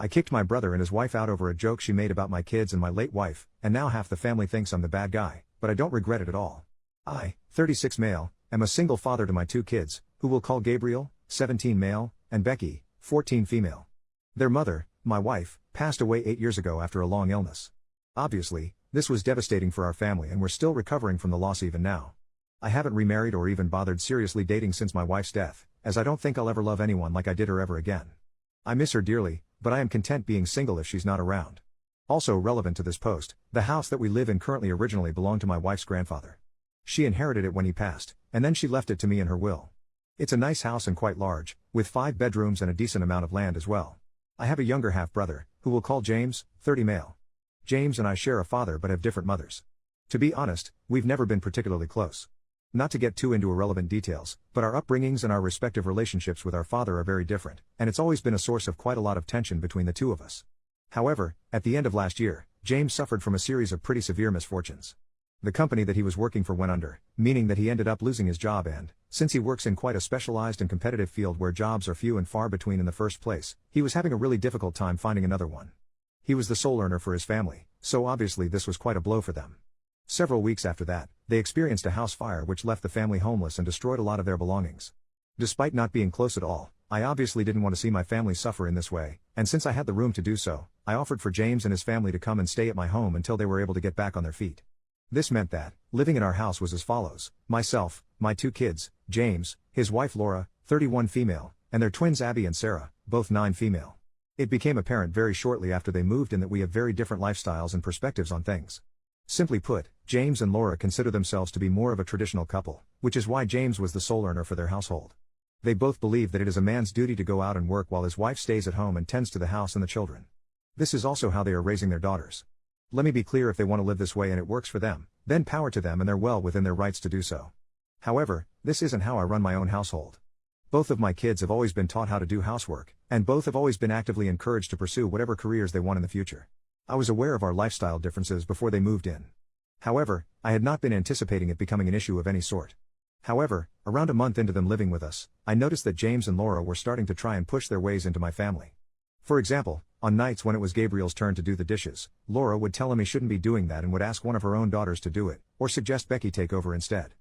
I kicked my brother and his wife out over a joke she made about my kids and my late wife, and now half the family thinks I'm the bad guy, but I don't regret it at all. I, 36 male, am a single father to my 2 kids, who we'll call Gabriel, 17 male, and Becky, 14 female. Their mother, my wife, passed away 8 years ago after a long illness. Obviously, this was devastating for our family and we're still recovering from the loss even now. I haven't remarried or even bothered seriously dating since my wife's death, as I don't think I'll ever love anyone like I did her ever again. I miss her dearly, but I am content being single if she's not around. Also relevant to this post, the house that we live in currently originally belonged to my wife's grandfather. She inherited it when he passed, and then she left it to me in her will. It's a nice house and quite large, with 5 bedrooms and a decent amount of land as well. I have a younger half-brother, who we'll call James, 30 male. James and I share a father but have different mothers. To be honest, we've never been particularly close. Not to get too into irrelevant details, but our upbringings and our respective relationships with our father are very different, and it's always been a source of quite a lot of tension between the two of us. However, at the end of last year, James suffered from a series of pretty severe misfortunes. The company that he was working for went under, meaning that he ended up losing his job and, since he works in quite a specialized and competitive field where jobs are few and far between in the first place, he was having a really difficult time finding another one. He was the sole earner for his family, so obviously this was quite a blow for them. Several weeks after that, they experienced a house fire which left the family homeless and destroyed a lot of their belongings. Despite not being close at all, I obviously didn't want to see my family suffer in this way, and since I had the room to do so, I offered for James and his family to come and stay at my home until they were able to get back on their feet. This meant that, living in our house was as follows: myself, my 2 kids, James, his wife Laura, 31 female, and their twins Abby and Sarah, both 9 female. It became apparent very shortly after they moved in that we have very different lifestyles and perspectives on things. Simply put, James and Laura consider themselves to be more of a traditional couple, which is why James was the sole earner for their household. They both believe that it is a man's duty to go out and work while his wife stays at home and tends to the house and the children. This is also how they are raising their daughters. Let me be clear, if they want to live this way and it works for them, then power to them and they're well within their rights to do so. However, this isn't how I run my own household. Both of my kids have always been taught how to do housework, and both have always been actively encouraged to pursue whatever careers they want in the future. I was aware of our lifestyle differences before they moved in. However, I had not been anticipating it becoming an issue of any sort. However, around a month into them living with us, I noticed that James and Laura were starting to try and push their ways into my family. For example, on nights when it was Gabriel's turn to do the dishes, Laura would tell him he shouldn't be doing that and would ask one of her own daughters to do it, or suggest Becky take over instead.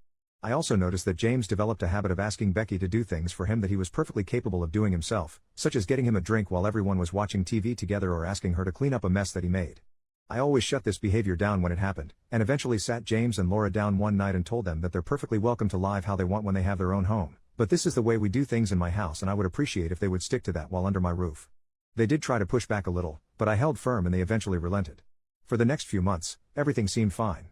I also noticed that James developed a habit of asking Becky to do things for him that he was perfectly capable of doing himself, such as getting him a drink while everyone was watching TV together or asking her to clean up a mess that he made. I always shut this behavior down when it happened, and eventually sat James and Laura down one night and told them that they're perfectly welcome to live how they want when they have their own home, but this is the way we do things in my house and I would appreciate if they would stick to that while under my roof. They did try to push back a little, but I held firm and they eventually relented. For the next few months, everything seemed fine.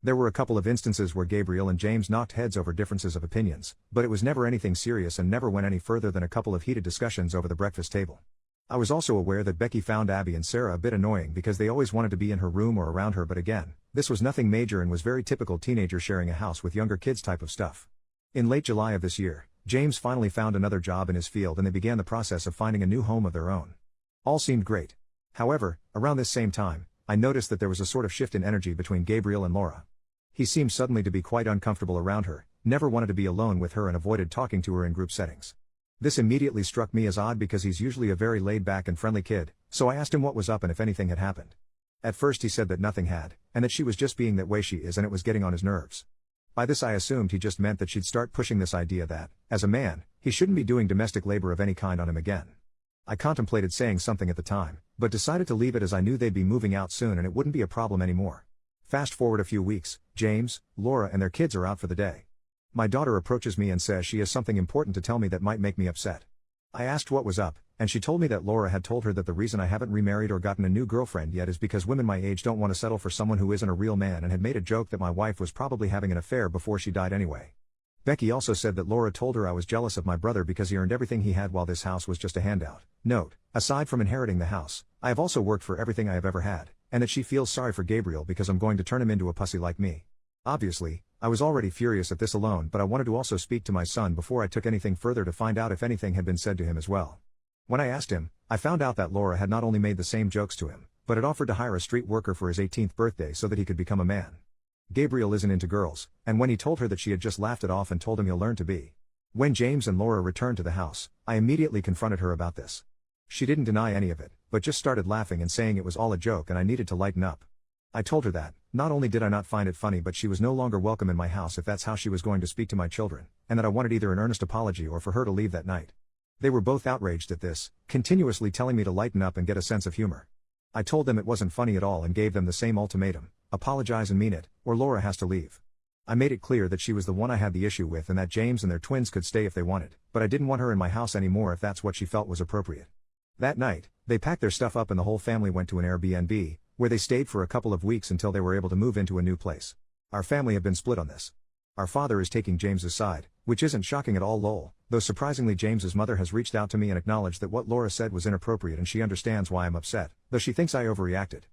There were a couple of instances where Gabriel and James knocked heads over differences of opinions, but it was never anything serious and never went any further than a couple of heated discussions over the breakfast table. I was also aware that Becky found Abby and Sarah a bit annoying because they always wanted to be in her room or around her, but again, this was nothing major and was very typical teenager sharing a house with younger kids type of stuff. In late July of this year, James finally found another job in his field and they began the process of finding a new home of their own. All seemed great. However, around this same time, I noticed that there was a sort of shift in energy between Gabriel and Laura. He seemed suddenly to be quite uncomfortable around her, never wanted to be alone with her and avoided talking to her in group settings. This immediately struck me as odd because he's usually a very laid-back and friendly kid, so I asked him what was up and if anything had happened. At first he said that nothing had, and that she was just being that way she is and it was getting on his nerves. By this I assumed he just meant that she'd start pushing this idea that, as a man, he shouldn't be doing domestic labor of any kind on him again. I contemplated saying something at the time, but decided to leave it as I knew they'd be moving out soon and it wouldn't be a problem anymore. Fast forward a few weeks, James, Laura and their kids are out for the day. My daughter approaches me and says she has something important to tell me that might make me upset. I asked what was up, and she told me that Laura had told her that the reason I haven't remarried or gotten a new girlfriend yet is because women my age don't want to settle for someone who isn't a real man, and had made a joke that my wife was probably having an affair before she died anyway. Becky also said that Laura told her I was jealous of my brother because he earned everything he had while this house was just a handout. Note, aside from inheriting the house, I have also worked for everything I have ever had, and that she feels sorry for Gabriel because I'm going to turn him into a pussy like me. Obviously, I was already furious at this alone, but I wanted to also speak to my son before I took anything further to find out if anything had been said to him as well. When I asked him, I found out that Laura had not only made the same jokes to him, but had offered to hire a street worker for his 18th birthday so that he could become a man. Gabriel isn't into girls, and when he told her that, she had just laughed it off and told him he'll learn to be. When James and Laura returned to the house, I immediately confronted her about this. She didn't deny any of it, but just started laughing and saying it was all a joke and I needed to lighten up. I told her that, not only did I not find it funny but she was no longer welcome in my house if that's how she was going to speak to my children, and that I wanted either an earnest apology or for her to leave that night. They were both outraged at this, continuously telling me to lighten up and get a sense of humor. I told them it wasn't funny at all and gave them the same ultimatum: apologize and mean it, or Laura has to leave. I made it clear that she was the one I had the issue with and that James and their twins could stay if they wanted, but I didn't want her in my house anymore if that's what she felt was appropriate. That night, they packed their stuff up and the whole family went to an Airbnb, where they stayed for a couple of weeks until they were able to move into a new place. Our family have been split on this. Our father is taking James's side, which isn't shocking at all lol, though surprisingly James's mother has reached out to me and acknowledged that what Laura said was inappropriate and she understands why I'm upset, though she thinks I overreacted.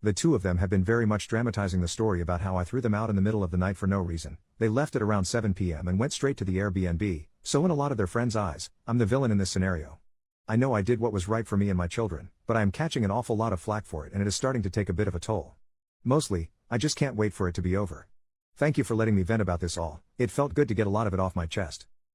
The two of them have been very much dramatizing the story about how I threw them out in the middle of the night for no reason. They left at around 7 p.m. and went straight to the Airbnb, so in a lot of their friends' eyes, I'm the villain in this scenario. I know I did what was right for me and my children, but I am catching an awful lot of flack for it and it is starting to take a bit of a toll. Mostly, I just can't wait for it to be over. Thank you for letting me vent about this all. It felt good to get a lot of it off my chest.